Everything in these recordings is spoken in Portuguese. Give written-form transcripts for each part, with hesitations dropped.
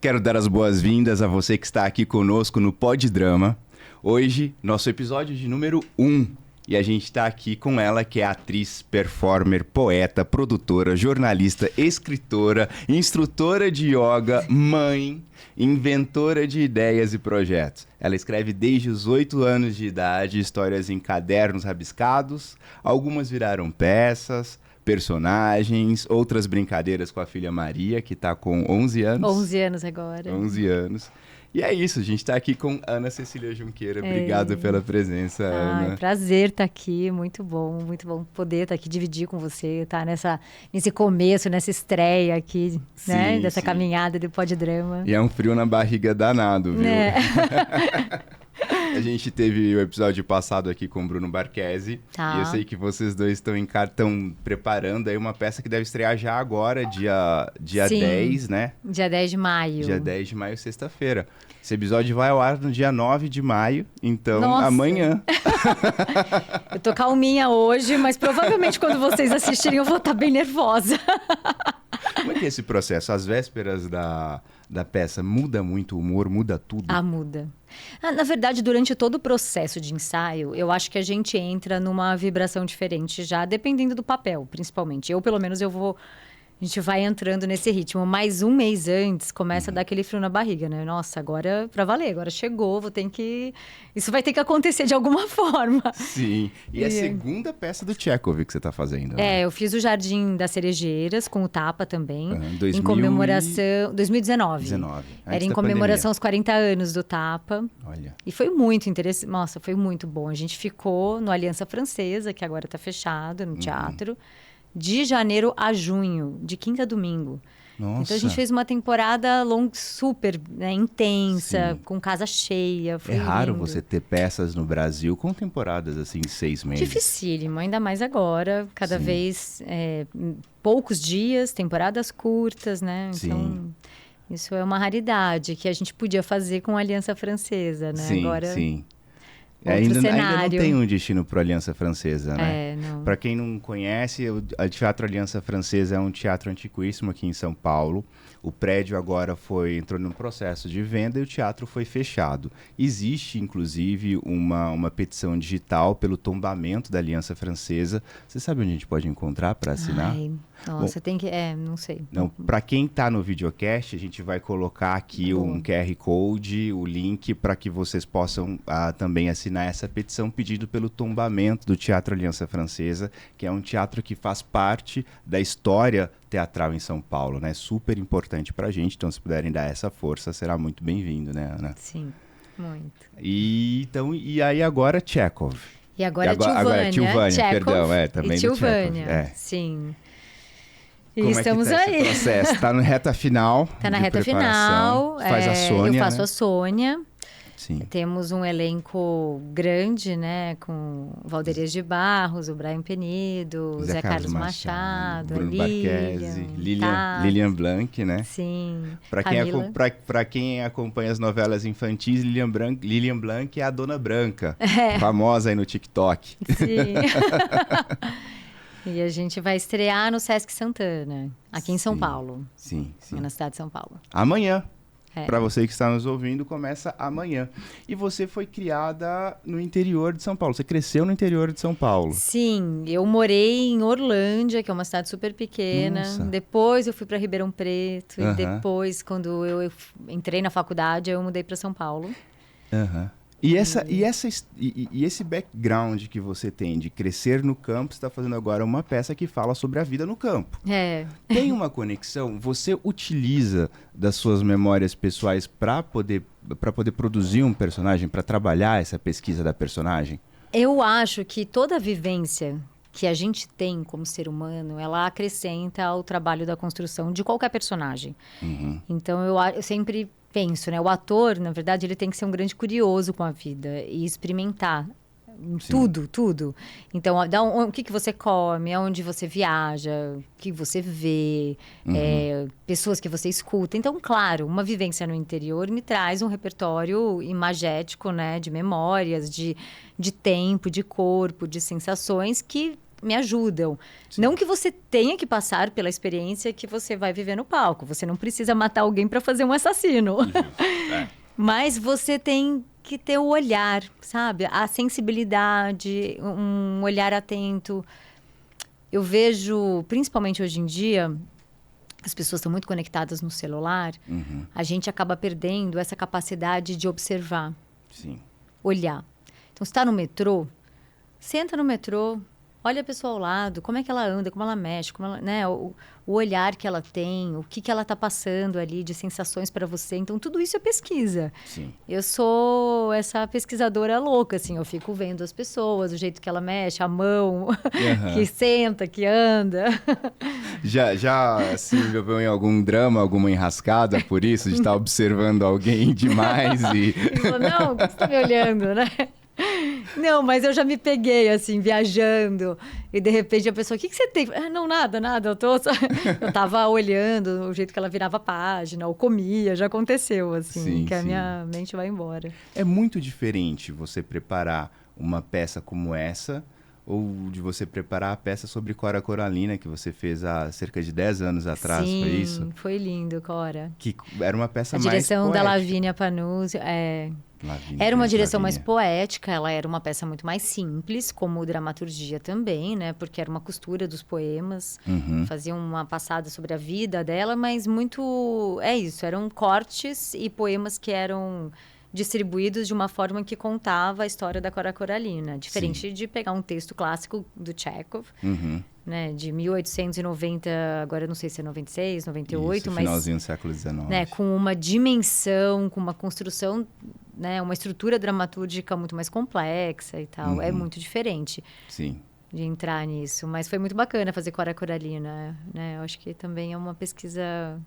Quero dar as boas-vindas a você que está aqui conosco no Pod Drama. Hoje, nosso episódio de número 1. E a gente está aqui com ela, que é atriz, performer, poeta, produtora, jornalista, escritora, instrutora de yoga, mãe, inventora de ideias e projetos. Ela escreve desde os 8 anos de idade histórias em cadernos rabiscados, algumas viraram peças, personagens, outras brincadeiras com a filha Maria, que está com 11 anos. 11 anos agora. 11 anos. E é isso, a gente está aqui com Ana Cecília Junqueira. Obrigado pela presença, Ana. Prazer estar aqui, muito bom poder estar aqui, dividir com você, estar nesse começo, nessa estreia aqui, sim, né? Dessa caminhada do Pod Drama. E é um frio na barriga danado, viu? A gente teve o episódio passado aqui com o Bruno Barchesi. E eu sei que vocês dois estão preparando aí uma peça que deve estrear já agora, dia 10, né? Dia 10 de maio. Dia 10 de maio, sexta-feira. Esse episódio vai ao ar no dia 9 de maio, então Nossa. Amanhã. Eu tô calminha hoje, mas provavelmente quando vocês assistirem eu vou estar bem nervosa. Como é que é esse processo? Às vésperas da peça, muda muito o humor, muda tudo? Muda. Na verdade, durante todo o processo de ensaio, eu acho que a gente entra numa vibração diferente já, dependendo do papel, principalmente. Pelo menos, a gente vai entrando nesse ritmo. Mas um mês antes, começa a dar aquele frio na barriga, né? Nossa, agora pra valer, agora chegou, isso vai ter que acontecer de alguma forma. Sim. E é a segunda peça do Tchekov que você tá fazendo, né? Eu fiz o Jardim das Cerejeiras, com o Tapa também. Em comemoração... 2019. Era em comemoração aos 40 anos do Tapa. Olha. E foi muito interessante. Nossa, foi muito bom. A gente ficou no Aliança Francesa, que agora tá fechado, no teatro. De janeiro a junho, de quinta a domingo. Nossa. Então a gente fez uma temporada super, né, intensa, com casa cheia. Foi raro lindo. Você ter peças no Brasil com temporadas assim, 6 meses. Dificílimo, ainda mais agora. Cada vez poucos dias, temporadas curtas, né? Então, isso é uma raridade que a gente podia fazer com a Aliança Francesa, né? Sim, agora, sim. Ainda não tem um destino para a Aliança Francesa, né? Para quem não conhece, o Teatro Aliança Francesa é um teatro antiquíssimo aqui em São Paulo. O prédio agora entrou num processo de venda e o teatro foi fechado. Existe, inclusive, uma petição digital pelo tombamento da Aliança Francesa. Você sabe onde a gente pode encontrar para assinar? Nossa, tem que... não sei. Não, para quem está no videocast, a gente vai colocar aqui um QR Code, o link, para que vocês possam também assinar essa petição pedido pelo tombamento do Teatro Aliança Francesa, que é um teatro que faz parte da história teatral em São Paulo, né? Super importante pra gente, então se puderem dar essa força, será muito bem-vindo, né, Ana? Sim, muito. E aí agora Tchekov. E agora Tilvânia, Tchekov, perdão, também e Tilvânia, sim. Como estamos é que tá aí. esse processo? Tá na reta final. Tá na reta final. Faz a Sônia. Eu faço a Sônia. Sim. Temos um elenco grande, né? Com Valderias de Barros, o Brian Penido, Zé Carlos Machado, Bruno Barchesi, Lilian Blanc, né? Sim. Para quem acompanha as novelas infantis, Lilian Blanc é a Dona Branca, famosa aí no TikTok. Sim. E a gente vai estrear no Sesc Santana, aqui em São Paulo. Sim. Na cidade de São Paulo. Amanhã. Para você que está nos ouvindo, começa amanhã. E você foi criada no interior de São Paulo. Você cresceu no interior de São Paulo. Sim, eu morei em Orlândia, que é uma cidade super pequena. Nossa. Depois eu fui para Ribeirão Preto. E depois, quando eu entrei na faculdade, eu mudei para São Paulo. E esse background que você tem de crescer no campo, você está fazendo agora uma peça que fala sobre a vida no campo. Tem uma conexão? Você utiliza das suas memórias pessoais para poder produzir um personagem, para trabalhar essa pesquisa da personagem? Eu acho que toda a vivência que a gente tem como ser humano, ela acrescenta ao trabalho da construção de qualquer personagem. Então, eu sempre penso, né? O ator, na verdade, ele tem que ser um grande curioso com a vida e experimentar tudo. Então, o que você come, aonde você viaja, o que você vê, pessoas que você escuta. Então, claro, uma vivência no interior me traz um repertório imagético, né? De memórias, de tempo, de corpo, de sensações que me ajudam. Sim. Não que você tenha que passar pela experiência que você vai viver no palco. Você não precisa matar alguém para fazer um assassino. Mas você tem que ter o olhar, sabe? A sensibilidade, um olhar atento. Eu vejo, principalmente hoje em dia, as pessoas estão muito conectadas no celular. A gente acaba perdendo essa capacidade de observar. Sim. Olhar. Então, você está no metrô, senta no metrô, olha a pessoa ao lado, como é que ela anda, como ela mexe, como ela, né, o olhar que ela tem, o que ela está passando ali de sensações para você. Então, tudo isso é pesquisa. Sim. Eu sou essa pesquisadora louca, assim, eu fico vendo as pessoas, o jeito que ela mexe, a mão, que senta, que anda. Já se envolveu em algum drama, alguma enrascada por isso, de estar observando alguém demais e... Falou, não, você está me olhando, né? Não, mas eu já me peguei, assim, viajando. E, de repente, a pessoa, o que você tem? Ah, não, nada. Eu tava olhando o jeito que ela virava a página, ou comia. Já aconteceu, assim, a minha mente vai embora. É muito diferente você preparar uma peça como essa ou de você preparar a peça sobre Cora Coralina, que você fez há cerca de 10 anos atrás, Sim, foi isso? Sim, foi lindo, Cora. Que era uma peça mais poética. A direção da poética. Lavínia Panuzzi, Lavínia, era uma direção mais Lavínia. poética, ela era uma peça muito mais simples, como dramaturgia também, né? Porque era uma costura dos poemas, fazia uma passada sobre a vida dela, mas muito... É isso, eram cortes e poemas que eram distribuídos de uma forma que contava a história da Cora Coralina. Diferente de pegar um texto clássico do Chekhov, né? De 1890, agora eu não sei se é 96, 98, isso, mas... finalzinho do século XIX. Né, com uma dimensão, com uma construção, né, uma estrutura dramatúrgica muito mais complexa e tal. É muito diferente Sim. de entrar nisso. Mas foi muito bacana fazer Cora Coralina, né? Eu acho que também é uma pesquisa...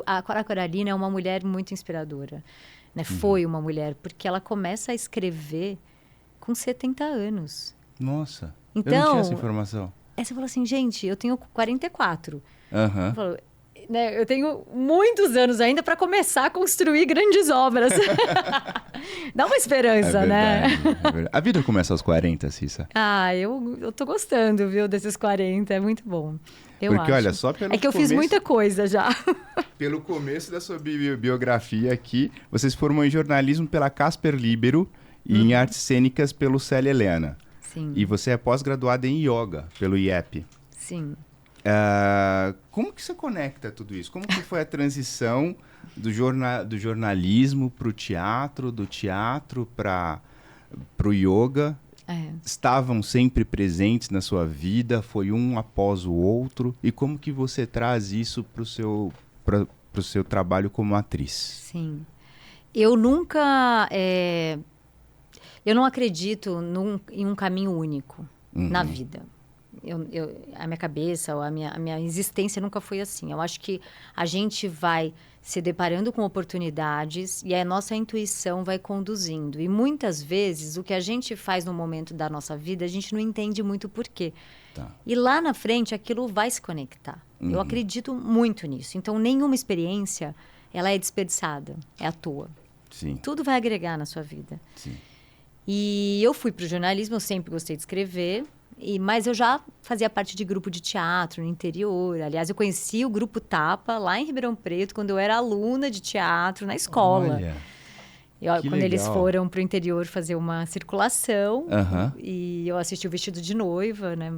A Cora Coralina é uma mulher muito inspiradora, né? Foi uma mulher, porque ela começa a escrever com 70 anos. Nossa, então, eu não tinha essa informação. Aí você fala assim, gente, eu tenho 44. Eu falo, né, eu tenho muitos anos ainda para começar a construir grandes obras. Dá uma esperança, né? É verdade. A vida começa aos 40, Cissa. Eu tô gostando, viu, desses 40. É muito bom. Porque, olha, só pelo É que eu fiz muita coisa já. Pelo começo da sua biografia aqui, você se formou em jornalismo pela Casper Libero e em artes cênicas pelo Célia Helena. Sim. E você é pós-graduada em yoga pelo IEP. Sim. Como que você conecta tudo isso? Como que foi a transição do jornalismo para o teatro, do teatro para o yoga? Estavam sempre presentes na sua vida? Foi um após o outro? E como que você traz isso para o seu trabalho como atriz? Sim. Eu nunca... Eu não acredito em um caminho único na vida. A minha cabeça, a minha existência nunca foi assim. Eu acho que a gente vai se deparando com oportunidades e a nossa intuição vai conduzindo. E muitas vezes o que a gente faz no momento da nossa vida, a gente não entende muito o porquê. Tá. E lá na frente aquilo vai se conectar. Eu acredito muito nisso. Então nenhuma experiência ela é desperdiçada, é à toa. Sim. Tudo vai agregar na sua vida. Sim. E eu fui para o jornalismo, eu sempre gostei de escrever. Mas eu já fazia parte de grupo de teatro no interior. Aliás, eu conheci o Grupo Tapa lá em Ribeirão Preto, quando eu era aluna de teatro na escola. Olha, quando legal. eles foram para o interior fazer uma circulação, e eu assisti o Vestido de Noiva, né?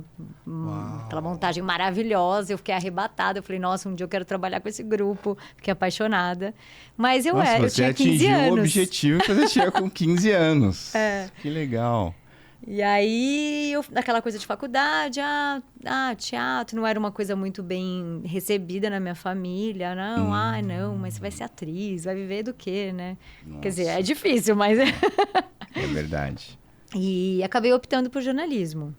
Aquela montagem maravilhosa, eu fiquei arrebatada. Eu falei, nossa, um dia eu quero trabalhar com esse grupo. Fiquei apaixonada. Mas eu tinha 15 anos. Você atingiu o objetivo que você tinha com 15 anos. Que legal. E aí, aquela coisa de faculdade, teatro, não era uma coisa muito bem recebida na minha família. Não, não, mas você vai ser atriz, vai viver do quê, né? Nossa. Quer dizer, é difícil, mas... É verdade. E acabei optando por jornalismo.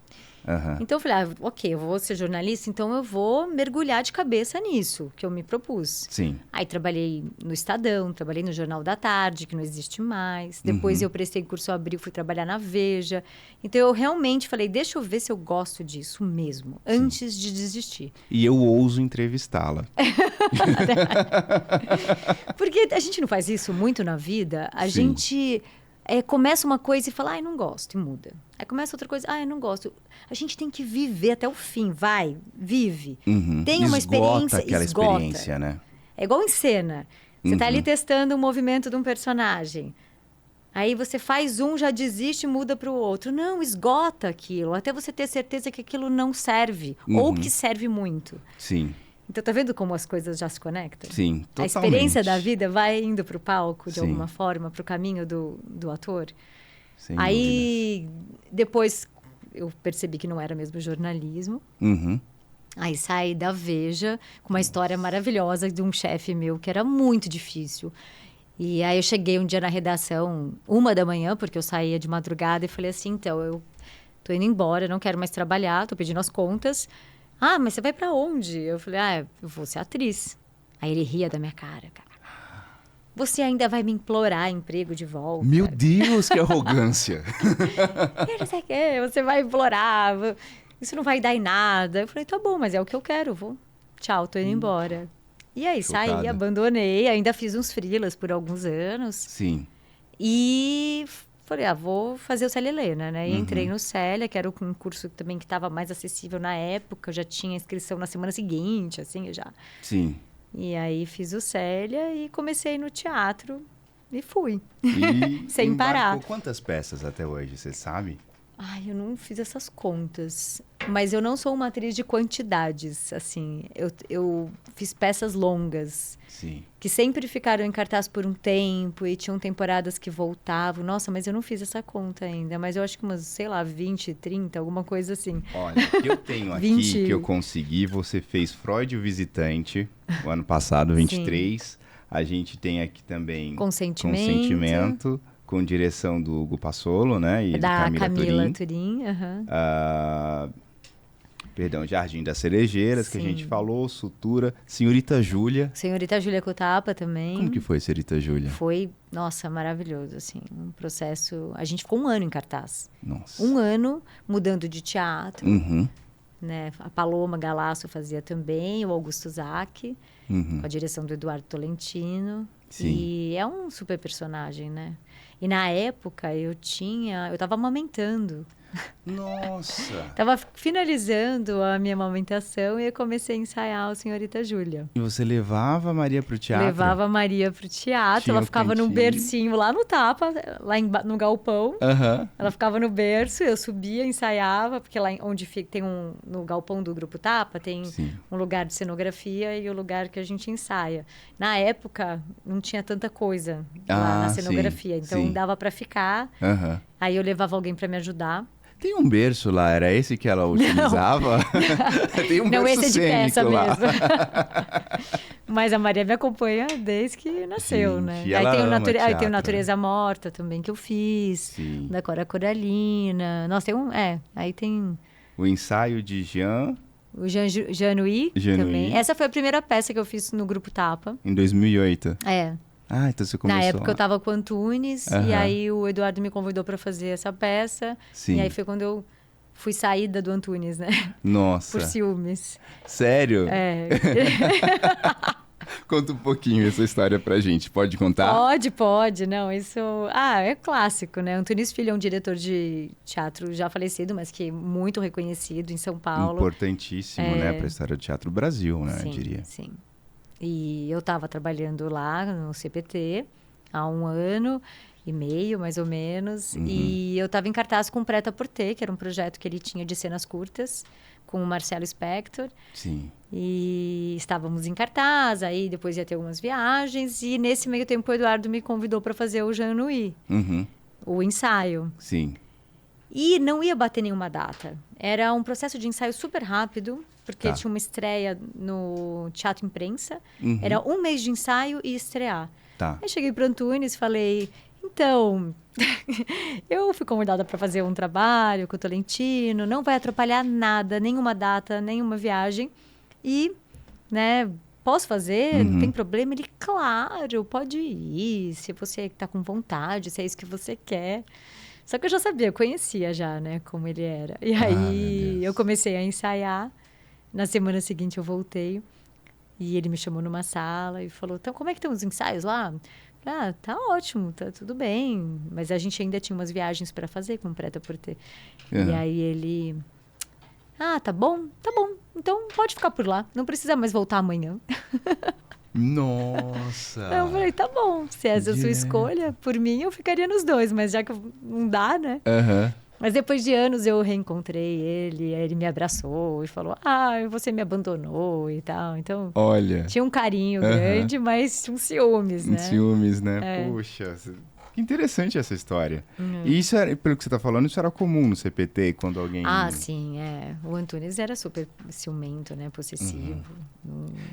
Então eu falei, ok, eu vou ser jornalista, então eu vou mergulhar de cabeça nisso, que eu me propus. Sim. Aí trabalhei no Estadão, trabalhei no Jornal da Tarde, que não existe mais. Depois eu prestei curso Abril, fui trabalhar na Veja. Então eu realmente falei, deixa eu ver se eu gosto disso mesmo, antes de desistir. E eu ouso entrevistá-la. Porque a gente não faz isso muito na vida, a gente... começa uma coisa e fala, ai, não gosto, e muda. Aí começa outra coisa, ai, não gosto. A gente tem que viver até o fim, vai, vive. Tem uma experiência, aquela experiência, né? É igual em cena. Você tá ali testando o movimento de um personagem. Aí você faz um, já desiste e muda para o outro. Não, esgota aquilo, até você ter certeza que aquilo não serve, ou que serve muito. Sim. Então, tá vendo como as coisas já se conectam? Sim, totalmente. A experiência da vida vai indo para o palco, de Sim. alguma forma, para o caminho do ator. Sem Aí, depois, eu percebi que não era mesmo jornalismo. Aí saí da Veja com uma história maravilhosa de um chefe meu, que era muito difícil. E aí eu cheguei um dia na redação, 1h, porque eu saía de madrugada, e falei assim, então, eu tô indo embora, não quero mais trabalhar, tô pedindo as contas. Ah, mas você vai pra onde? Eu falei, eu vou ser atriz. Aí ele ria da minha cara. Você ainda vai me implorar emprego de volta? Meu Deus, que arrogância! Você vai implorar, isso não vai dar em nada. Eu falei, tá bom, mas é o que eu quero, vou. Tchau, tô indo embora. E aí, saí, abandonei, ainda fiz uns freelas por alguns anos. Sim. E falei, vou fazer o Célia Helena, né? E entrei no Célia, que era um curso também que estava mais acessível na época. Eu já tinha inscrição na semana seguinte, assim, eu já... Sim. E aí fiz o Célia e comecei no teatro e fui. E sem parar. Quantas peças até hoje, você sabe? Ai, eu não fiz essas contas. Mas eu não sou uma atriz de quantidades, assim. Eu fiz peças longas. Sim. Que sempre ficaram em cartaz por um tempo e tinham temporadas que voltavam. Nossa, mas eu não fiz essa conta ainda. Mas eu acho que umas, sei lá, 20, 30, alguma coisa assim. Olha, o que eu tenho aqui, 20... que eu consegui, você fez Freud o Visitante, o ano passado, 23. Sim. A gente tem aqui também Consentimento, com direção do Hugo Passolo, né? E da Camila Turim. Perdão, Jardim das Cerejeiras, Sim. que a gente falou, Sutura, Senhorita Júlia. Senhorita Júlia Cotapa também. Como que foi, Senhorita Júlia? Foi, nossa, maravilhoso, assim, um processo... A gente ficou 1 ano em cartaz. Nossa. 1 ano mudando de teatro, né? A Paloma Galasso fazia também, o Augusto Zac, com a direção do Eduardo Tolentino. Sim. E é um super personagem, né? E na época eu tava amamentando. Nossa! Tava finalizando a minha amamentação e eu comecei a ensaiar o Senhorita Júlia. E você levava a Maria pro teatro? Levava a Maria pro teatro. Tinha ela ficava num bercinho lá no Tapa, no galpão. Ela ficava no berço, eu subia, ensaiava, porque lá onde tem no galpão do Grupo Tapa, tem um lugar de cenografia e o lugar que a gente ensaia. Na época, não tinha tanta coisa lá na cenografia, então dava para ficar. Aí eu levava alguém para me ajudar. Tem um berço lá, era esse que ela utilizava? Tem um não, berço esse é de peça lá. mesmo. Mas a Maria me acompanha desde que nasceu, Gente, né? Aí tem o Natureza Morta também que eu fiz, da Cora Coralina. Nossa, aí tem... O ensaio de Jean... O Januí também. Essa foi a primeira peça que eu fiz no Grupo Tapa. Em 2008? É. Ah, então você começou Na época eu estava com o Antunes, e aí o Eduardo me convidou para fazer essa peça. Sim. E aí foi quando eu fui saída do Antunes, né? Nossa. Por ciúmes. Sério? É. Conta um pouquinho essa história pra gente. Pode contar? Pode. Não, isso... é clássico, né? Antunes Filho é um diretor de teatro já falecido, mas que é muito reconhecido em São Paulo. Importantíssimo, né? Pra história do teatro Brasil, né? Sim, eu diria. Sim. E eu estava trabalhando lá no CPT há 1 ano e meio, mais ou menos. E eu estava em cartaz com o Preta por Ter, que era um projeto que ele tinha de cenas curtas, com o Marcelo Spector. Sim. E estávamos em cartaz, aí depois ia ter algumas viagens. E nesse meio tempo o Eduardo me convidou para fazer o Januí, o ensaio. Sim. E não ia bater nenhuma data. Era um processo de ensaio super rápido, porque tinha uma estreia no Teatro Imprensa. Era 1 mês de ensaio e estrear. Aí cheguei para o Antunes e falei, então, eu fui convidada para fazer um trabalho com o Tolentino, não vai atrapalhar nada, nenhuma data, nenhuma viagem. E, né, posso fazer? Não tem problema? Ele, claro, pode ir, se você está com vontade, se é isso que você quer. Só que eu já sabia, eu conhecia já, né, como ele era. E aí eu comecei a ensaiar. Na semana seguinte eu voltei e ele me chamou numa sala e falou, então como é que estão os ensaios lá? Ah, tá ótimo, tá tudo bem. Mas a gente ainda tinha umas viagens para fazer com o Prêt-à-Porter. E aí ele... Ah, tá bom. Então pode ficar por lá. Não precisa mais voltar amanhã. Nossa! Eu falei, tá bom. Se essa é a sua escolha, por mim eu ficaria nos dois. Mas já que não dá, né? Mas depois de anos eu reencontrei ele, aí ele me abraçou e falou: Ah, você me abandonou e tal. Então, Olha. tinha um carinho grande, mas tinha um ciúmes, né? Ciúmes, né? Puxa, que interessante essa história. E isso era, pelo que você tá falando, isso era comum no CPT, quando alguém... Ah, sim, O Antunes era super ciumento, né? Possessivo.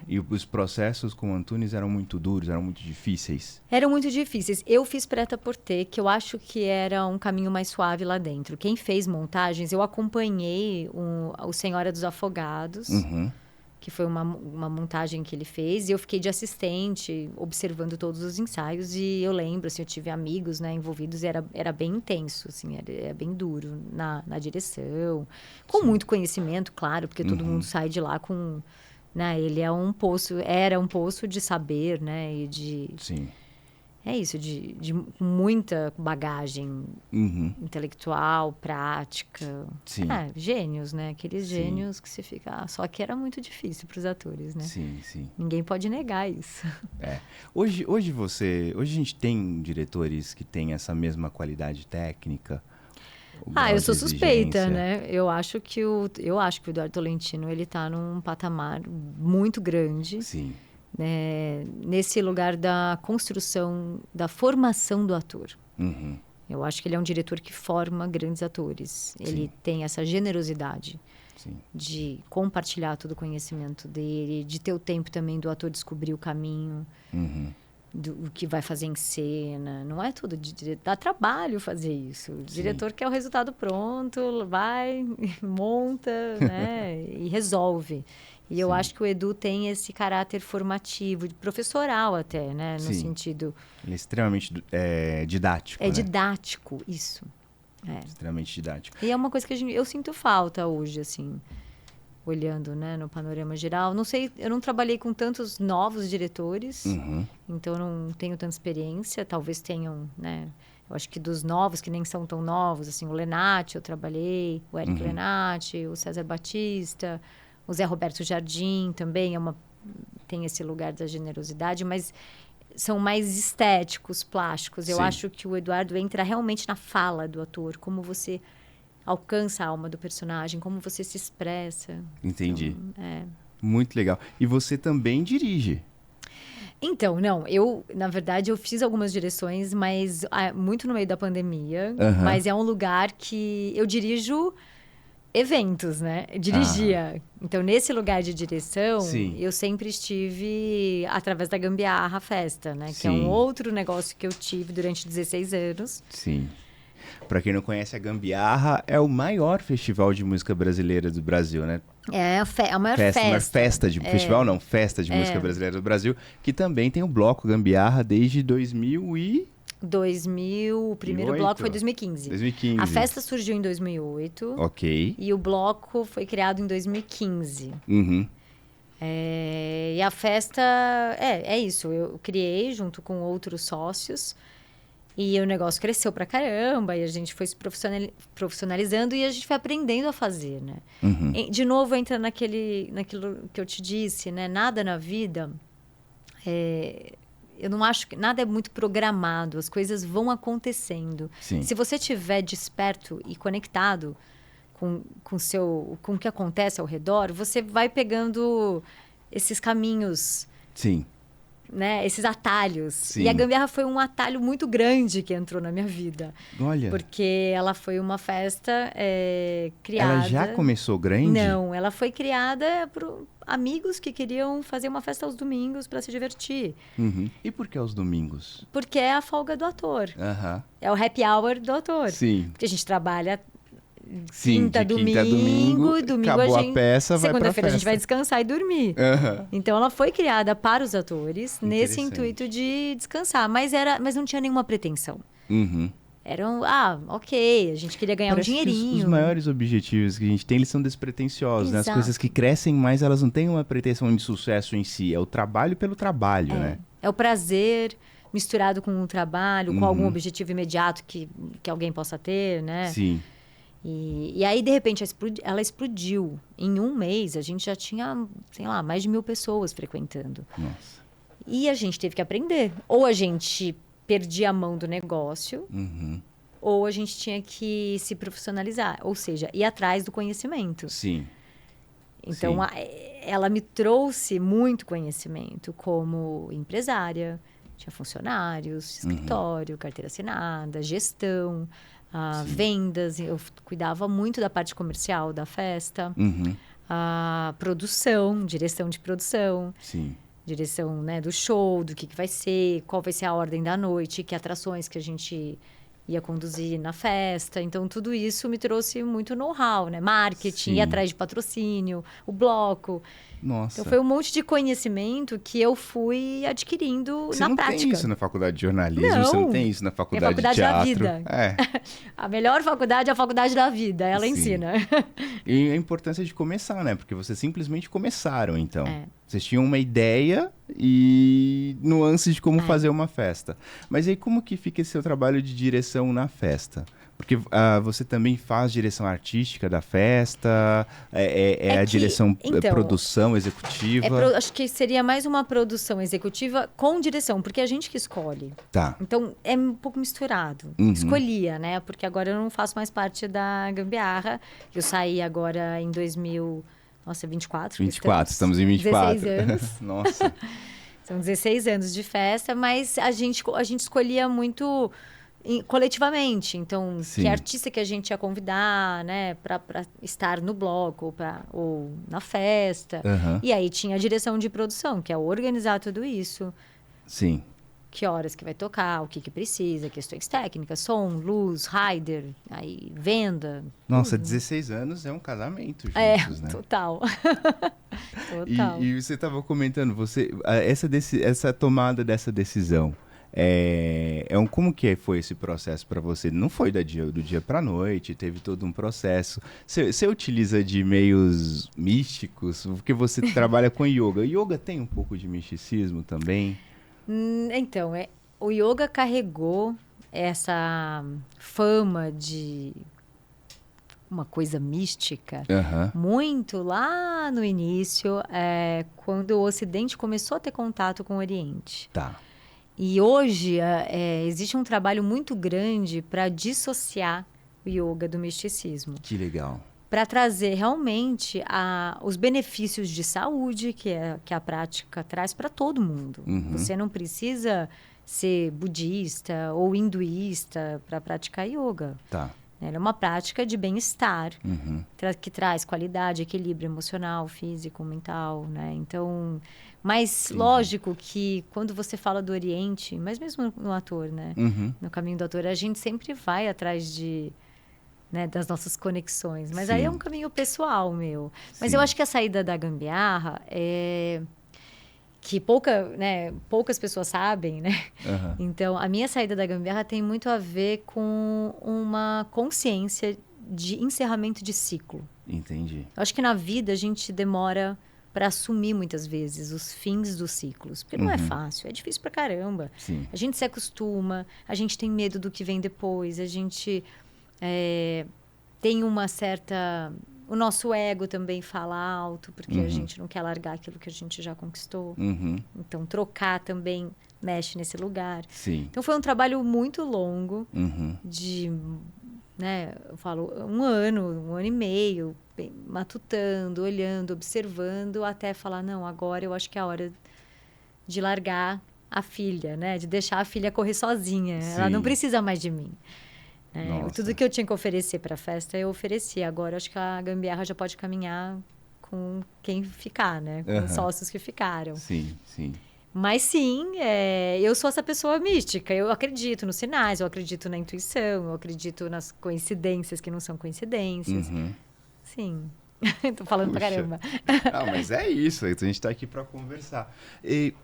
E os processos com o Antunes eram muito duros, eram muito difíceis? Eram muito difíceis. Eu fiz Prêt-à-Porter, que eu acho que era um caminho mais suave lá dentro. Quem fez montagens, eu acompanhei o Senhora dos Afogados, que foi uma montagem que ele fez, e eu fiquei de assistente, observando todos os ensaios, e eu lembro, assim, eu tive amigos, né, envolvidos, e era bem intenso, assim, era bem duro na direção, com muito conhecimento, claro, porque todo mundo sai de lá com... Né, ele era um poço de saber, né, e de... Sim. É isso, de muita bagagem intelectual, prática. Sim. Gênios, né? Aqueles gênios que se fica... Só que era muito difícil para os atores, né? Sim, sim. Ninguém pode negar isso. Hoje a gente tem diretores que têm essa mesma qualidade técnica? Eu sou suspeita, né? Eu acho que o Eduardo Tolentino, ele tá num patamar muito grande. Sim. Nesse lugar da construção, da formação do ator. Eu acho que ele é um diretor que forma grandes atores. Ele tem essa generosidade de compartilhar todo o conhecimento dele, de ter o tempo também do ator descobrir o caminho, do que vai fazer em cena. Não é tudo. Dá trabalho fazer isso. O diretor quer o resultado pronto, vai, monta, né, e resolve. E eu acho que o Edu tem esse caráter formativo, professoral até, né? No sentido... Ele é extremamente didático, né? didático, isso. Extremamente didático. E é uma coisa que eu sinto falta hoje, assim, olhando, né, no panorama geral. Não sei, eu não trabalhei com tantos novos diretores, então eu não tenho tanta experiência. Talvez tenham, né? Eu acho que dos novos, que nem são tão novos, assim, o Lenati eu trabalhei, o Eric Lenati, o César Batista... O Zé Roberto Jardim também tem esse lugar da generosidade, mas são mais estéticos, plásticos. Eu acho que o Eduardo entra realmente na fala do ator, como você alcança a alma do personagem, como você se expressa. Entendi. Então, muito legal. E você também dirige? Então, não, na verdade, eu fiz algumas direções, mas muito no meio da pandemia. Mas é um lugar que eu dirijo... eventos, né? Dirigia. Então, nesse lugar de direção, eu sempre estive através da Gambiarra Festa, né? Que é um outro negócio que eu tive durante 16 anos. Sim. Para quem não conhece, a Gambiarra é o maior festival de música brasileira do Brasil, né? É a maior festa. Festival não, festa de música brasileira do Brasil, que também tem o Bloco Gambiarra desde 2000, o primeiro bloco foi em 2015. 2015. A festa surgiu em 2008. Ok. E o bloco foi criado em 2015. E a festa... É isso. Eu criei junto com outros sócios. E o negócio cresceu pra caramba. E a gente foi se profissionalizando. E a gente foi aprendendo a fazer, né? De novo, entra naquilo que eu te disse, né? Nada na vida... Eu não acho que nada é muito programado, as coisas vão acontecendo. Se você estiver desperto e conectado com o que acontece ao redor, você vai pegando esses caminhos, né? Esses atalhos. E a Gambiarra foi um atalho muito grande que entrou na minha vida. Olha. Porque ela foi uma festa criada... Ela já começou grande? Não, ela foi criada por amigos que queriam fazer uma festa aos domingos para se divertir. E por que aos domingos? Porque é a folga do ator. É o happy hour do ator. Porque a gente trabalha quinta, domingo acabou a peça, vai pra segunda-feira a gente festa. vai descansar e dormir. Então ela foi criada para os atores nesse intuito de descansar, mas não tinha nenhuma pretensão. Eram, ok, a gente queria ganhar Parece um dinheirinho. Que os maiores objetivos que a gente tem, eles são despretensiosos, né? As coisas que crescem mais, elas não têm uma pretensão de sucesso em si. É o trabalho pelo trabalho, né? É o prazer. misturado com um trabalho, com algum objetivo imediato que alguém possa ter, né? Sim. E aí, de repente, ela explodiu. Em um mês, a gente já tinha, sei lá, mais de 1.000 pessoas frequentando. Nossa. E a gente teve que aprender. Ou a gente perdia a mão do negócio, ou a gente tinha que se profissionalizar. Ou seja, ir atrás do conhecimento. Sim. Então, Sim. ela me trouxe muito conhecimento como empresária. Tinha funcionários, escritório, carteira assinada, gestão, vendas. Eu cuidava muito da parte comercial da festa. A produção, direção de produção. Sim. Direção, né, do show, do que vai ser, qual vai ser a ordem da noite, que atrações que a gente ia conduzir na festa. Então, tudo isso me trouxe muito know-how, né? Marketing, ir atrás de patrocínio, o bloco. Nossa. Então, foi um monte de conhecimento que eu fui adquirindo Você na não prática. tem isso na faculdade de jornalismo, Não. você não tem isso na faculdade, É a faculdade de da teatro. vida. É. A melhor faculdade é a faculdade da vida, ela Sim. ensina. E a importância de começar, né? Porque vocês simplesmente começaram, então. É. Vocês tinham uma ideia e nuances de como fazer uma festa. Mas aí como que fica esse seu trabalho de direção na festa? Porque você também faz direção artística da festa, a direção, então, produção executiva? Acho que seria mais uma produção executiva com direção, porque é a gente que escolhe. Tá. Então, é um pouco misturado. Escolhia, né? Porque agora eu não faço mais parte da Gambiarra. Eu saí agora em 2000... Nossa, 24? 24, estamos em 24. 16 anos. Nossa. São 16 anos de festa, mas a gente escolhia muito coletivamente. Então, Sim. que artista que a gente ia convidar, né? Para estar no bloco ou na festa. E aí tinha a direção de produção, que é organizar tudo isso. Sim. Que horas que vai tocar, o que precisa, questões técnicas, som, luz, rider, aí venda. Nossa, tudo. 16 anos é um casamento juntos, né? Total. Total. E você estava comentando, essa tomada dessa decisão, como que foi esse processo para você? Não foi do dia para a noite, teve todo um processo. Você utiliza de meios místicos, porque você trabalha com yoga. Yoga tem um pouco de misticismo também? Então, o yoga carregou essa fama de uma coisa mística muito lá no início, quando o Ocidente começou a ter contato com o Oriente. Tá. E hoje existe um trabalho muito grande para dissociar o yoga do misticismo. Que legal. Para trazer realmente os benefícios de saúde que a prática traz para todo mundo. Você não precisa ser budista ou hinduísta para praticar yoga. Tá. Ela é uma prática de bem-estar, que traz qualidade, equilíbrio emocional, físico, mental, né? Então, mas lógico que quando você fala do Oriente, mas mesmo no ator, né? No caminho do ator, a gente sempre vai atrás né, das nossas conexões. Mas aí é um caminho pessoal meu. Mas eu acho que a saída da Gambiarra que poucas pessoas sabem, né? Então, a minha saída da Gambiarra tem muito a ver com uma consciência de encerramento de ciclo. Entendi. Eu acho que na vida a gente demora para assumir muitas vezes os fins dos ciclos. Porque não é fácil, é difícil pra caramba. Sim. A gente se acostuma, a gente tem medo do que vem depois, a gente... tem uma certa... O nosso ego também fala alto, porque a gente não quer largar aquilo que a gente já conquistou. Então, trocar também mexe nesse lugar. Sim. Então, foi um trabalho muito longo de, né, eu falo, um ano e meio, matutando, olhando, observando, até falar, não, agora eu acho que é a hora de largar a filha, né? De deixar a filha correr sozinha. Sim. Ela não precisa mais de mim. Tudo que eu tinha que oferecer para a festa, eu ofereci. Agora, acho que a Gambiarra já pode caminhar com quem ficar, né? Com os sócios que ficaram. Sim, sim. Mas sim, eu sou essa pessoa mística. Eu acredito nos sinais, eu acredito na intuição, eu acredito nas coincidências que não são coincidências. Sim. Tô falando pra caramba. Mas é isso. A gente tá aqui para conversar. E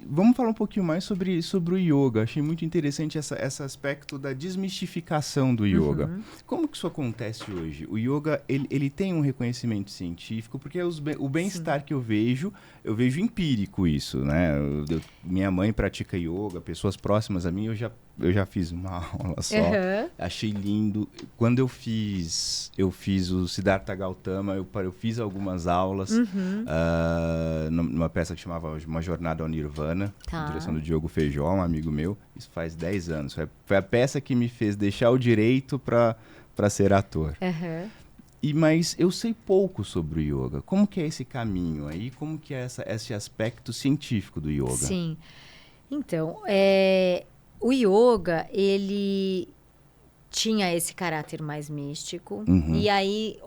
Vamos falar um pouquinho mais sobre o yoga. Achei muito interessante esse aspecto da desmistificação do yoga. Uhum. Como que isso acontece hoje? O yoga, ele tem um reconhecimento científico, porque o bem-estar que eu vejo empírico isso, né? Minha mãe pratica yoga, pessoas próximas a mim, eu já fiz uma aula só. Uhum. Achei lindo. Quando eu fiz o Siddhartha Gautama, eu fiz algumas aulas numa peça que chamava Uma Jornada ao Nirvana, Tá. direção do Diogo Feijó, um amigo meu. Isso faz 10 anos. Foi a peça que me fez deixar o direito para ser ator. Uhum. Mas eu sei pouco sobre o yoga. Como que é esse caminho aí? Como que é esse aspecto científico do yoga? Sim. Então, o yoga, ele tinha esse caráter mais místico. E aí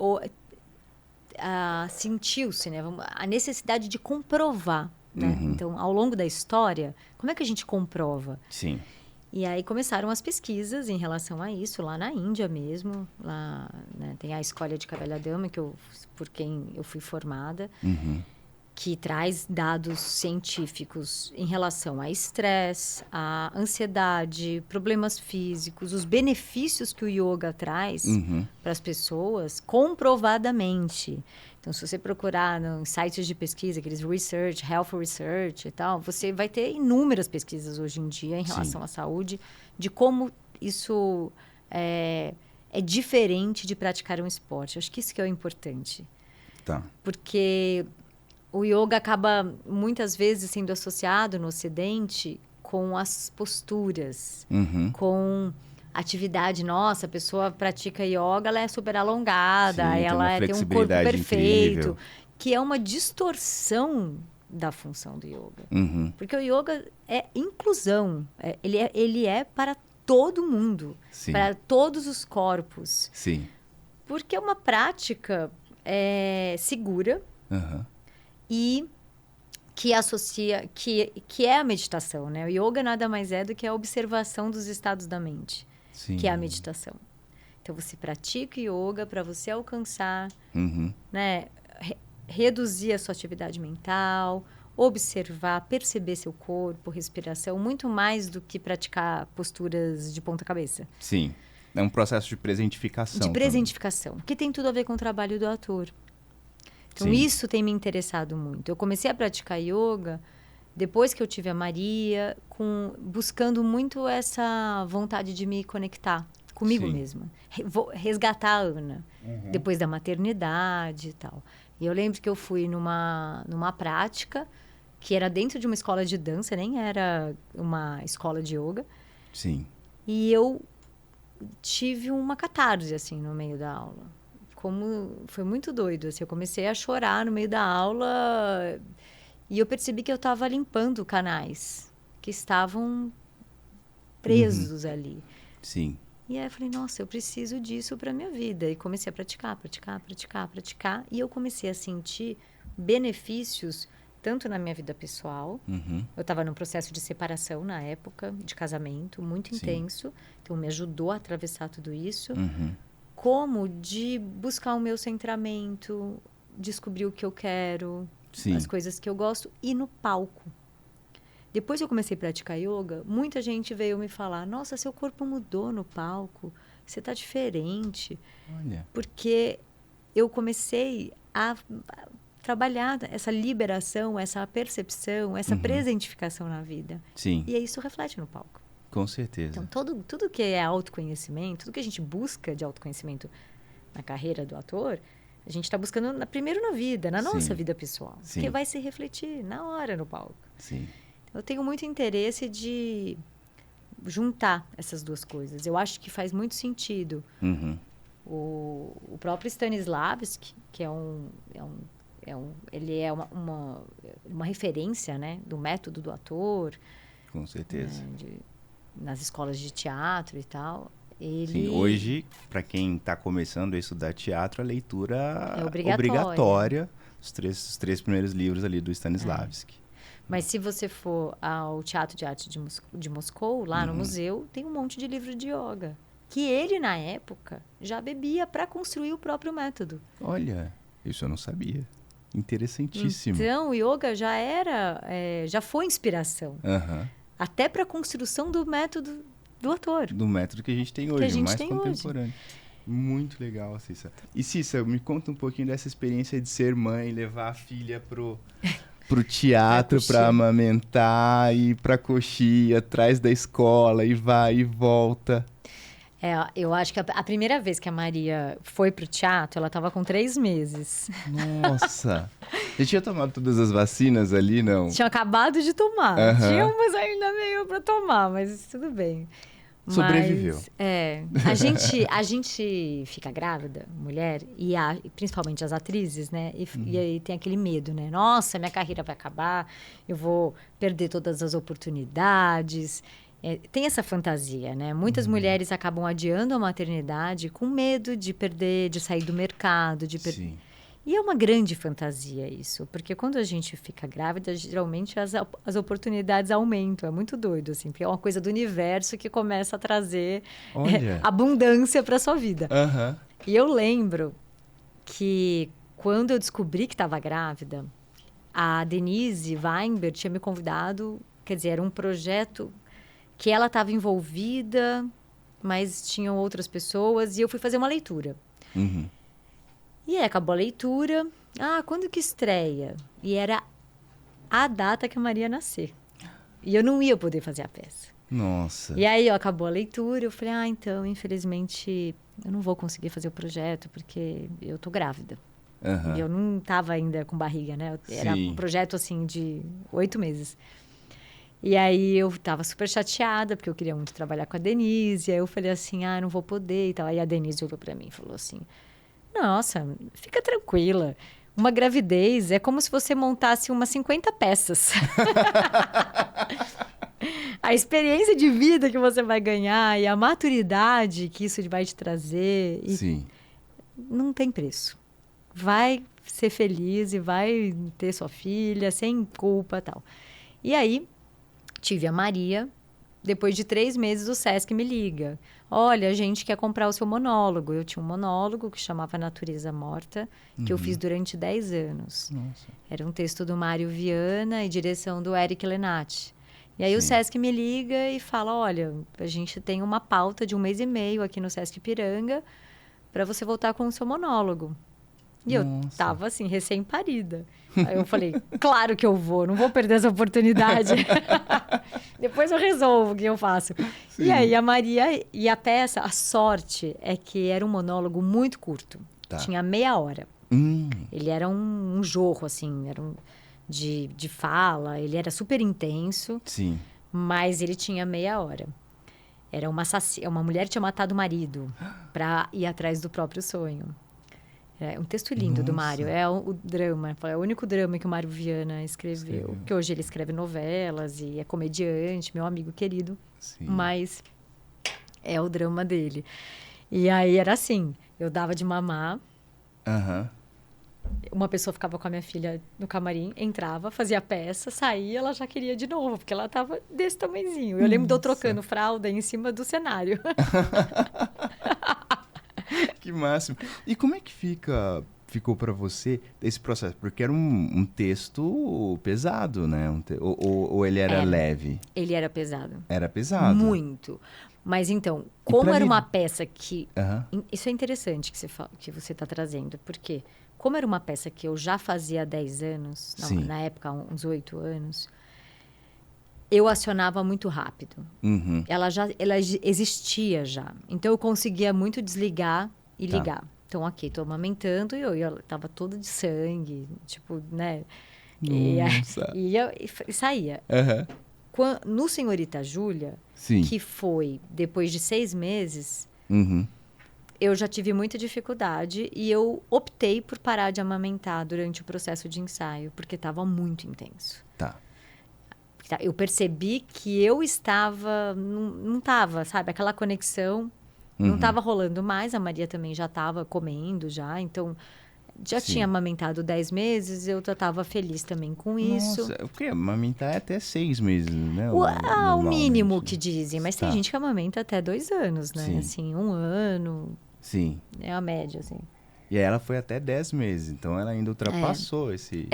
sentiu-se, né, a necessidade de comprovar. Né? Então, ao longo da história, como é que a gente comprova? Sim. E aí começaram as pesquisas em relação a isso, lá na Índia mesmo. Lá, né, tem a Escola de Cavalhadama, por quem eu fui formada, que traz dados científicos em relação a estresse, a ansiedade, problemas físicos, os benefícios que o yoga traz para as pessoas, comprovadamente. Então, se você procurar em sites de pesquisa, aqueles research, health research e tal, você vai ter inúmeras pesquisas hoje em dia em relação à saúde, de como isso é diferente de praticar um esporte. Acho que isso que é o importante. Tá. Porque o yoga acaba, muitas vezes, sendo associado no Ocidente com as posturas, com atividade. Nossa, a pessoa pratica yoga, ela é super alongada, Sim, ela tem um corpo perfeito, incrível. Que é uma distorção da função do yoga. Porque o yoga é inclusão, ele é para todo mundo, para todos os corpos. Sim. Porque é uma prática segura, e que associa, que é a meditação, né? O yoga nada mais é do que a observação dos estados da mente, que é a meditação. Então, você pratica yoga para você alcançar, né? Reduzir a sua atividade mental, observar, perceber seu corpo, respiração, muito mais do que praticar posturas de ponta cabeça. Sim, é um processo de presentificação. De presentificação, que tem tudo a ver com o trabalho do ator. Então, isso tem me interessado muito. Eu comecei a praticar yoga depois que eu tive a Maria, buscando muito essa vontade de me conectar comigo mesma. Resgatar a Ana, depois da maternidade e tal. E eu lembro que eu fui numa prática que era dentro de uma escola de dança, nem era uma escola de yoga. Sim. E eu tive uma catarse, assim, no meio da aula. Foi muito doido, assim, eu comecei a chorar no meio da aula e eu percebi que eu estava limpando canais que estavam presos ali. Sim. E aí eu falei, nossa, eu preciso disso para minha vida. E comecei a praticar. E eu comecei a sentir benefícios tanto na minha vida pessoal. Eu estava num processo de separação na época, de casamento, muito intenso. Então, me ajudou a atravessar tudo isso. Como de buscar o meu centramento, descobrir o que eu quero, as coisas que eu gosto, e no palco. Depois que eu comecei a praticar yoga, muita gente veio me falar, nossa, seu corpo mudou no palco, você está diferente. Olha. Porque eu comecei a trabalhar essa liberação, essa percepção, essa presentificação na vida. Sim. E isso reflete no palco. Com certeza. Então, tudo que é autoconhecimento, tudo que a gente busca de autoconhecimento na carreira do ator, a gente está buscando primeiro na vida, na nossa vida pessoal. Porque vai se refletir na hora no palco. Sim. Eu tenho muito interesse de juntar essas duas coisas. Eu acho que faz muito sentido. O próprio Stanislavski, que ele é uma referência, né, do método do ator. Com certeza. Nas escolas de teatro e tal. Sim, hoje, para quem está começando a estudar teatro, a leitura é obrigatória. Os três primeiros livros ali do Stanislavski. Mas se você for ao Teatro de Arte de Moscou, lá no museu, tem um monte de livro de yoga. Que ele, na época, já bebia para construir o próprio método. Olha, isso eu não sabia. Interessantíssimo. Então, o yoga já foi inspiração. Aham. Até para a construção do método do ator. Do método que a gente tem Que a hoje, gente mais tem contemporâneo. Muito legal, Cissa. E Cissa, me conta um pouquinho dessa experiência de ser mãe, levar a filha pro teatro para amamentar, ir pra coxia, atrás da escola, e vai e volta. Eu acho que a primeira vez que a Maria foi pro teatro, ela estava com 3 meses. Nossa! Já tinha tomado todas as vacinas ali, não? Tinha acabado de tomar. Aham. Tinha umas ainda meio para tomar, mas tudo bem. Sobreviveu. A gente fica grávida, mulher, e principalmente as atrizes, né? E aí tem aquele medo, né? Nossa, minha carreira vai acabar, eu vou perder todas as oportunidades. Tem essa fantasia, né? Muitas mulheres acabam adiando a maternidade com medo de perder, de sair do mercado, Sim. E é uma grande fantasia isso, porque quando a gente fica grávida, geralmente as oportunidades aumentam. É muito doido, assim, porque é uma coisa do universo que começa a trazer abundância para sua vida. Aham. E eu lembro que quando eu descobri que estava grávida, a Denise Weinberg tinha me convidado, quer dizer, era um projeto que ela estava envolvida, mas tinham outras pessoas, e eu fui fazer uma leitura. Uhum. E aí acabou a leitura. Quando que estreia? E era a data que a Maria ia nascer. E eu não ia poder fazer a peça. Nossa. E aí acabou a leitura, eu falei, então, infelizmente, eu não vou conseguir fazer o projeto, porque eu tô grávida. Uhum. E eu não estava ainda com barriga, né? Era um projeto, assim, de 8 meses. E aí eu estava super chateada, porque eu queria muito trabalhar com a Denise. E aí eu falei assim, não vou poder e tal. Aí a Denise olhou para mim e falou assim, nossa, fica tranquila. Uma gravidez é como se você montasse umas 50 peças. A experiência de vida que você vai ganhar e a maturidade que isso vai te trazer. Sim. Não tem preço. Vai ser feliz e vai ter sua filha sem culpa e tal. E aí, tive a Maria. Depois de 3 meses, o Sesc me liga. Olha, a gente quer comprar o seu monólogo. Eu tinha um monólogo que chamava Natureza Morta, que eu fiz durante 10 anos. Nossa. Era um texto do Mário Viana e direção do Eric Lenati. E aí o Sesc me liga e fala, olha, a gente tem uma pauta de 1 mês e meio aqui no Sesc Ipiranga para você voltar com o seu monólogo. E eu tava assim, recém-parida. Aí eu falei, claro que eu vou, não vou perder essa oportunidade. Depois eu resolvo o que eu faço. Sim. E aí a Maria e a peça, a sorte é que era um monólogo muito curto. Tá. Tinha meia hora. Ele era um jorro, assim, era de fala, ele era super intenso. Sim. Mas ele tinha meia hora. Era uma mulher que tinha matado o marido para ir atrás do próprio sonho. É um texto lindo do Mário. É o drama. É o único drama que o Mário Viana escreveu. Que hoje ele escreve novelas e é comediante, meu amigo querido. Sim. Mas é o drama dele. E aí era assim, eu dava de mamar. Uma pessoa ficava com a minha filha no camarim, entrava, fazia a peça, saía, ela já queria de novo, porque ela estava desse tamanhozinho. Eu lembro de eu trocando fralda em cima do cenário. Que máximo. E como é que ficou para você esse processo? Porque era um texto pesado, né? Ou ele era leve? Ele era pesado. Era pesado? Muito. Mas então, como era uma peça que... Isso é interessante que você está trazendo, porque como era uma peça que eu já fazia há 10 anos, na época, uns 8 anos, eu acionava muito rápido. Ela existia já. Então, eu conseguia muito desligar e ligar. Então, ok, tô amamentando e eu tava toda de sangue, tipo, né? E saía. No Senhorita Júlia, que foi depois de 6 meses, eu já tive muita dificuldade e eu optei por parar de amamentar durante o processo de ensaio, porque estava muito intenso. Tá. Eu percebi que eu estava... Não estava, sabe? Aquela conexão não estava rolando mais. A Maria também já estava comendo, já. Então, já tinha amamentado 10 meses. Eu já estava feliz também com isso. Nossa, porque amamentar é até 6 meses, né? O mínimo que dizem. Mas tem gente que amamenta até 2 anos, né? Sim. Assim, 1 ano. Sim. É a média, assim. E ela foi até 10 meses, então ela ainda ultrapassou esse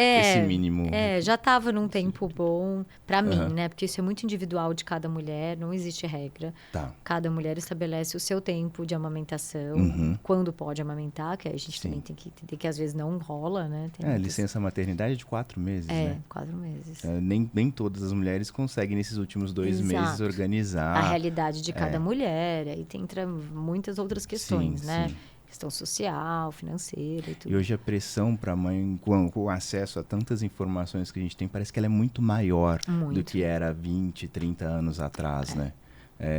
mínimo. Já estava num tempo bom para mim, Aham. né? Porque isso é muito individual de cada mulher, não existe regra. Tá. Cada mulher estabelece o seu tempo de amamentação, Uhum. quando pode amamentar, que a gente Sim. também tem que entender que às vezes não rola, né? Tem muitas- Licença maternidade é de 4 meses, né? 4 meses. Nem todas as mulheres conseguem, nesses últimos 2 meses, Exato. organizar. A realidade de cada mulher, aí entra muitas outras questões, Sim, né? sim. Questão social, financeira e tudo. E hoje a pressão para a mãe, com o acesso a tantas informações que a gente tem, parece que ela é muito maior do Muito. que era 20, 30 anos atrás, né?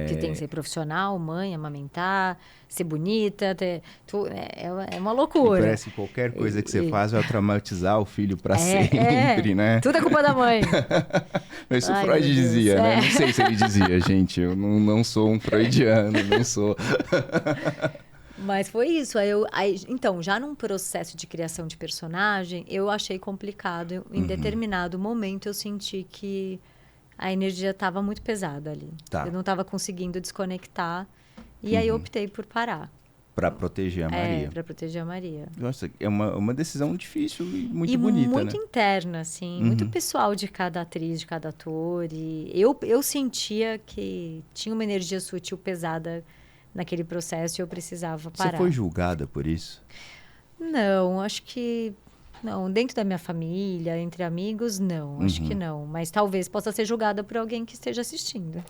Que tem que ser profissional, mãe, amamentar, ser bonita, é uma loucura. E parece que qualquer coisa que você faz vai traumatizar o filho para É, sempre, né? Tudo é culpa da mãe. Mas isso o Ai, Freud meu Deus. dizia, né? Não sei se ele dizia, gente. Eu não sou um freudiano, não sou. Mas foi isso. Então, já num processo de criação de personagem, eu achei complicado. Em determinado momento, eu senti que a energia estava muito pesada ali. Tá. Eu não estava conseguindo desconectar. E aí eu optei por parar. Para proteger a Maria. Para proteger a Maria. Nossa, é uma decisão difícil e muito E bonita, muito né? interna, assim, muito pessoal de cada atriz, de cada ator. E eu sentia que tinha uma energia sutil pesada naquele processo e eu precisava parar. Você foi julgada por isso? Não, acho que não. Dentro da minha família, entre amigos, não. Acho que não. Mas talvez possa ser julgada por alguém que esteja assistindo.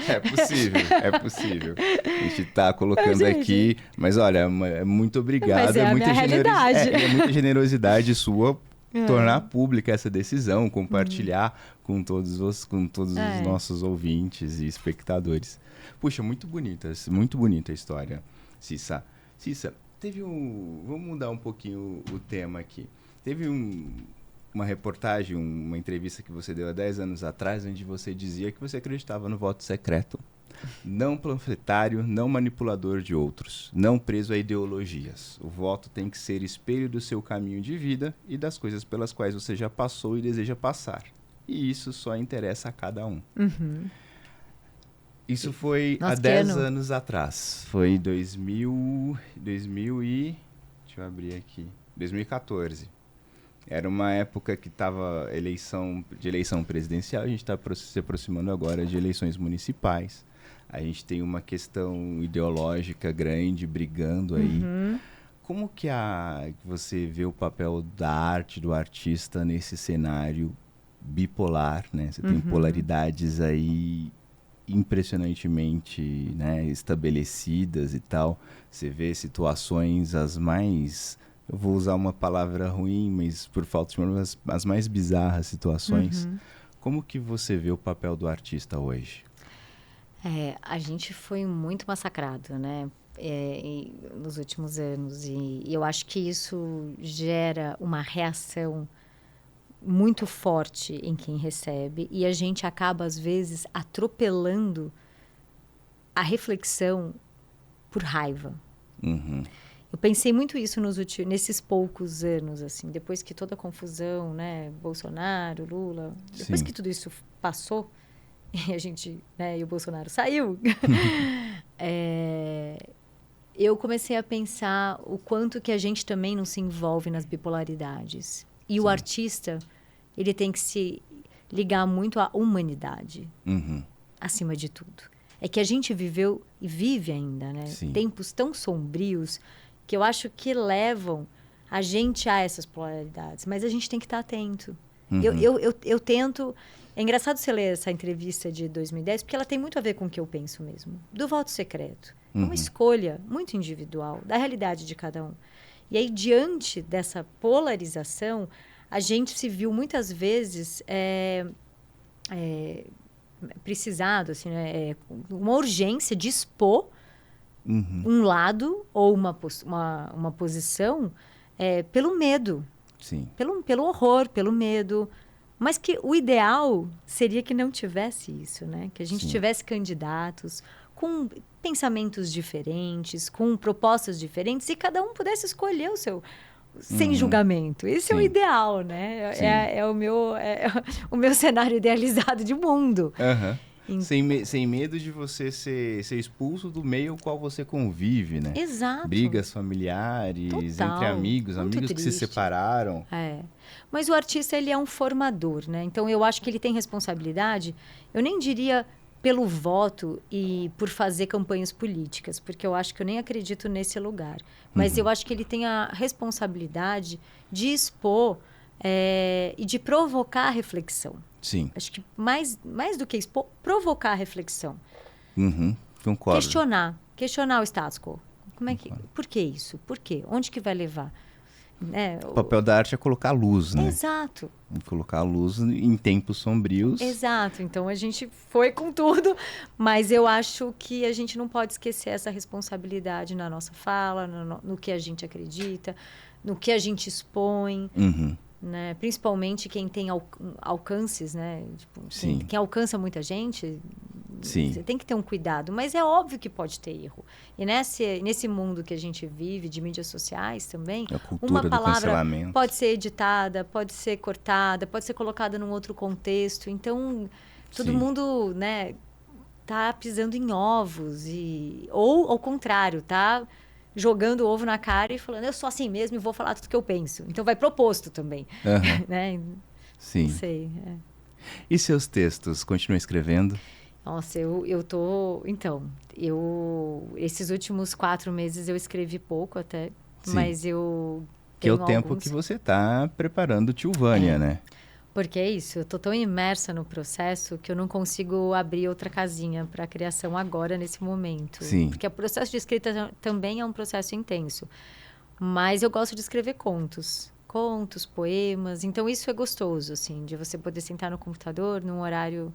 É possível, é possível. A gente tá colocando aqui, mas olha, muito obrigado. Mas é a minha realidade. É muita generosidade sua tornar pública essa decisão, compartilhar com todos os nossos ouvintes e espectadores. Puxa, muito bonita a história, Cissa. Cissa, vamos mudar um pouquinho o tema aqui. Teve uma reportagem, uma entrevista que você deu há 10 anos atrás, onde você dizia que você acreditava no voto secreto, não panfletário, não manipulador de outros, não preso a ideologias. O voto tem que ser espelho do seu caminho de vida e das coisas pelas quais você já passou e deseja passar. E isso só interessa a cada um. Isso foi há 10 anos atrás. Foi em 2014. Era uma época que estava eleição presidencial. A gente está se aproximando agora de eleições municipais. A gente tem uma questão ideológica grande brigando aí. Como que você vê o papel da arte, do artista nesse cenário bipolar, né? Você tem polaridades aí impressionantemente, né, estabelecidas e tal. Você vê situações eu vou usar uma palavra ruim, mas por falta de uma, as mais bizarras situações. Como que você vê o papel do artista hoje? A gente foi muito massacrado, né? Nos últimos anos. E eu acho que isso gera uma reação muito forte em quem recebe. E a gente acaba, às vezes, atropelando a reflexão por raiva. Eu pensei muito isso nesses poucos anos, assim, depois que toda a confusão, né, Bolsonaro, Lula, depois que tudo isso passou e a gente, né, e o Bolsonaro saiu, eu comecei a pensar o quanto que a gente também não se envolve nas bipolaridades. E o artista, ele tem que se ligar muito à humanidade, acima de tudo. É que a gente viveu e vive ainda, né? Tempos tão sombrios que eu acho que levam a gente a essas polaridades. Mas a gente tem que estar atento. Eu tento... É engraçado você ler essa entrevista de 2010, porque ela tem muito a ver com o que eu penso mesmo. Do voto secreto. É uma escolha muito individual, da realidade de cada um. E aí, diante dessa polarização, a gente se viu muitas vezes precisado, assim, né, uma urgência de expor um lado ou uma posição pelo medo. Pelo horror, pelo medo. Mas que o ideal seria que não tivesse isso, né? Que a gente tivesse candidatos com pensamentos diferentes, com propostas diferentes, e cada um pudesse escolher o seu, sem julgamento. Esse é o ideal, né? É o meu cenário idealizado de mundo. Sem medo de você ser expulso do meio ao qual você convive, né? Exato. Brigas familiares, Total, entre amigos que se triste. separaram. Mas o artista, ele é um formador, né? Então, eu acho que ele tem responsabilidade, eu nem diria pelo voto e por fazer campanhas políticas, porque eu acho que eu nem acredito nesse lugar. Mas eu acho que ele tem a responsabilidade de expor e de provocar a reflexão. Sim. Acho que mais do que expor, provocar a reflexão. Concordo. Questionar o status quo. Por que isso? Por quê? Onde que vai levar? O papel da arte é colocar luz, né? Exato. Colocar luz em tempos sombrios. Exato. Então, a gente foi com tudo, mas eu acho que a gente não pode esquecer essa responsabilidade na nossa fala, no que a gente acredita, no que a gente expõe, né? Principalmente quem tem alcances, né? Tipo, quem alcança muita gente, você tem que ter um cuidado. Mas é óbvio que pode ter erro. E nesse mundo que a gente vive, de mídias sociais também, uma palavra pode ser editada, pode ser cortada, pode ser colocada num outro contexto. Então, todo mundo, né, tá pisando em ovos. Ou, ao contrário, tá jogando o ovo na cara e falando, eu sou assim mesmo e vou falar tudo que eu penso. Então, vai proposto também. Né? Sim. Não sei. E seus textos? Continua escrevendo? Nossa, eu tô... Então, esses últimos 4 meses eu escrevi pouco até, mas eu que é o tempo que você tá preparando Tilvânia, né? Porque é isso, eu tô tão imersa no processo que eu não consigo abrir outra casinha para criação agora, nesse momento. Sim. Porque o processo de escrita também é um processo intenso. Mas eu gosto de escrever contos, poemas. Então, isso é gostoso, assim, de você poder sentar no computador num horário...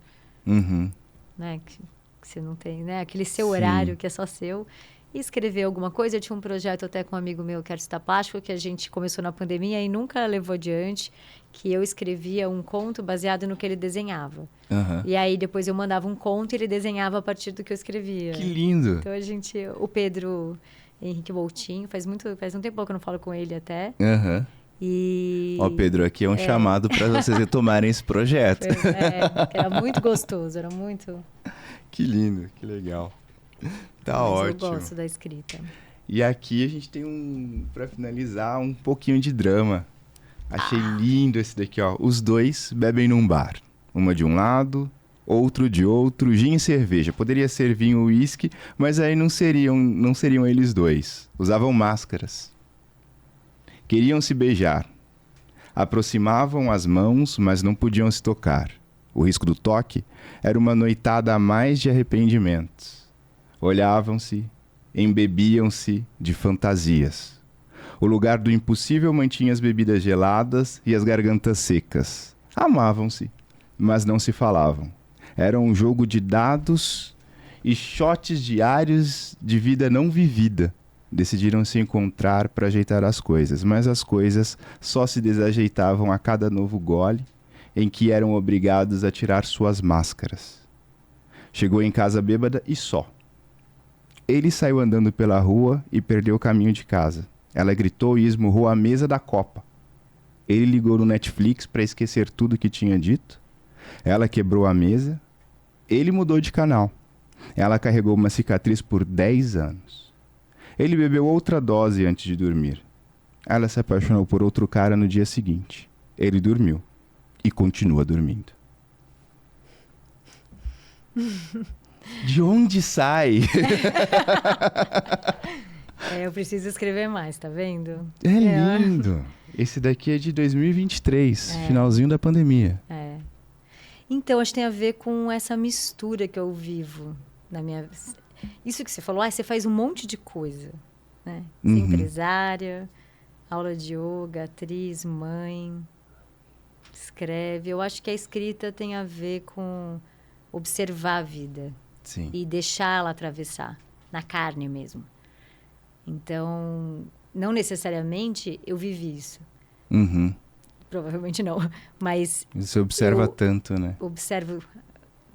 Né, que você não tem, né? Aquele seu horário que é só seu. E escrever alguma coisa. Eu tinha um projeto até com um amigo meu, que é artista plástico, que a gente começou na pandemia e nunca levou adiante, que eu escrevia um conto baseado no que ele desenhava. E aí, depois eu mandava um conto e ele desenhava a partir do que eu escrevia. Que lindo! Então, o Pedro Henrique Boltinho, faz um tempo que eu não falo com ele até. Pedro, aqui é um chamado para vocês retomarem esse projeto. Que era muito gostoso, era muito... Que lindo, que legal. Tá Mas ótimo. eu gosto da escrita. E aqui a gente tem para finalizar, um pouquinho de drama. Achei lindo esse daqui, ó. Os dois bebem num bar. Uma de um lado, outro de outro, gin e cerveja. Poderia ser vinho ou uísque, mas aí não seriam eles dois. Usavam máscaras. Queriam se beijar. Aproximavam as mãos, mas não podiam se tocar. O risco do toque era uma noitada a mais de arrependimentos. Olhavam-se, embebiam-se de fantasias. O lugar do impossível mantinha as bebidas geladas e as gargantas secas. Amavam-se, mas não se falavam. Era um jogo de dados e shots diários de vida não vivida. Decidiram se encontrar para ajeitar as coisas, mas as coisas só se desajeitavam a cada novo gole, em que eram obrigados a tirar suas máscaras. Chegou em casa bêbada e só. Ele saiu andando pela rua e perdeu o caminho de casa. Ela gritou e esmurrou a mesa da copa. Ele ligou no Netflix para esquecer tudo que tinha dito. Ela quebrou a mesa. Ele mudou de canal. Ela carregou uma cicatriz por 10 anos. Ele bebeu outra dose antes de dormir. Ela se apaixonou por outro cara no dia seguinte. Ele dormiu. E continua dormindo. De onde sai? Eu preciso escrever mais, tá vendo? É lindo. Esse daqui é de 2023, finalzinho da pandemia. Então, acho que tem a ver com essa mistura que eu vivo na minha... Isso que você falou, você faz um monte de coisa, né? Você é empresária, aula de yoga, atriz, mãe, escreve. Eu acho que a escrita tem a ver com observar a vida. Sim. E deixar ela atravessar, na carne mesmo. Então, não necessariamente eu vivi isso. Provavelmente não, mas... Você observa tanto, né? Observo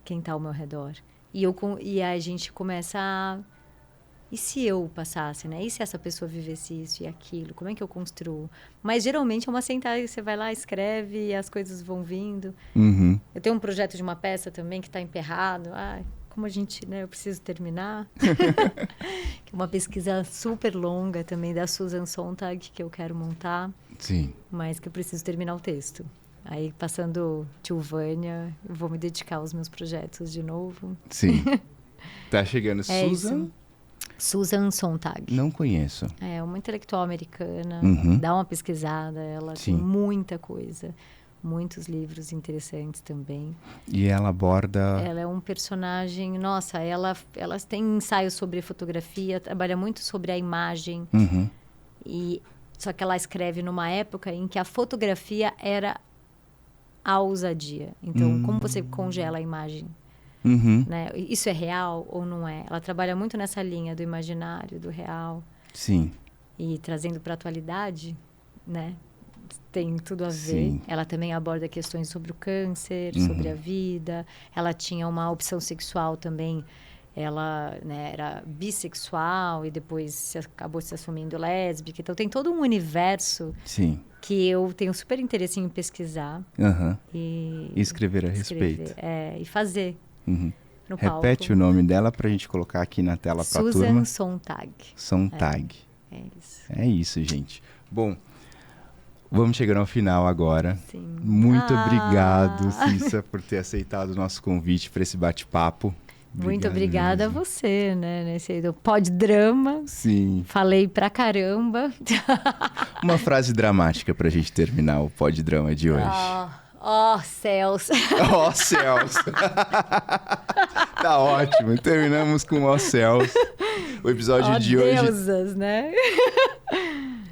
quem está ao meu redor. E a gente começa e se eu passasse, né? E se essa pessoa vivesse isso e aquilo? Como é que eu construo? Mas geralmente é uma sentada, você vai lá, escreve e as coisas vão vindo. Uhum. Eu tenho um projeto de uma peça também que está emperrado. Ai, como a gente, né? Eu preciso terminar. Que é uma pesquisa super longa também da Susan Sontag que eu quero montar. Sim. Mas que eu preciso terminar o texto. Aí, passando Tilvânia, eu vou me dedicar aos meus projetos de novo. Sim. Tá chegando. É Susan? isso. Susan Sontag. Não conheço. É uma intelectual americana. Uhum. Dá uma pesquisada. Ela Sim. tem muita coisa. Muitos livros interessantes também. E ela aborda... Ela é um personagem... Nossa, ela tem ensaios sobre fotografia. Trabalha muito sobre a imagem. Uhum. Só que ela escreve numa época em que a fotografia era a ousadia. Então, como você congela a imagem? Uhum. Né? Isso é real ou não é? Ela trabalha muito nessa linha do imaginário, do real. Sim. E trazendo para a atualidade, né? Tem tudo a ver. Sim. Ela também aborda questões sobre o câncer, Uhum. sobre a vida. Ela tinha uma opção sexual também. Ela, né, era bissexual e depois acabou se assumindo lésbica. Então, tem todo um universo Sim. que eu tenho super interesse em pesquisar. Uhum. E escrever a respeito. E fazer Uhum. no palco. Repete o nome dela pra gente colocar aqui na tela pra Susan turma. Sontag. Sontag. É isso. É isso, gente. Bom, vamos chegando ao final agora. Sim. Muito obrigado, Cissa, por ter aceitado o nosso convite para esse bate-papo. Muito Obrigado obrigada mesmo. a você, né? Nesse do Pod Drama. Sim. Falei pra caramba. Uma frase dramática pra gente terminar o Pod Drama de hoje. Céus. Ó céus! Tá ótimo. Terminamos com ó céus. O episódio de hoje... Deusas, né?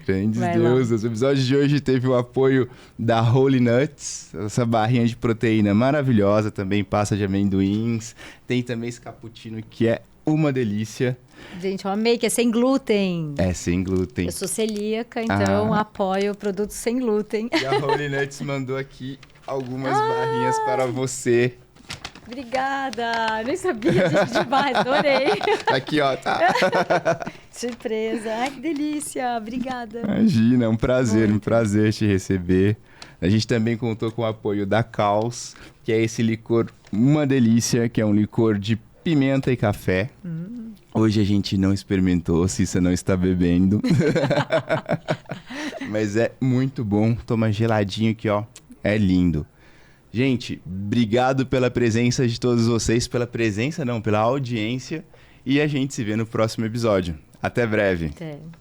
Grandes Vai lá. deusas. O episódio de hoje teve o apoio da Holy Nuts, essa barrinha de proteína maravilhosa, também pasta de amendoins. Tem também esse cappuccino que é uma delícia. Gente, eu amei, que é sem glúten. É sem glúten. Eu sou celíaca, então apoio produtos sem glúten. E a Holy Nuts mandou aqui algumas barrinhas para você. Obrigada! Nem sabia disso demais, adorei. Aqui, ó, tá? Surpresa. Ai, que delícia. Obrigada. Imagina, é um prazer te receber. A gente também contou com o apoio da Caos, que é esse licor, uma delícia, que é um licor de pimenta e café. Hoje a gente não experimentou, Cissa não está bebendo. Mas é muito bom, toma geladinho aqui, ó, é lindo. Gente, obrigado pela presença de todos vocês, pela audiência, e a gente se vê no próximo episódio. Até breve. Até.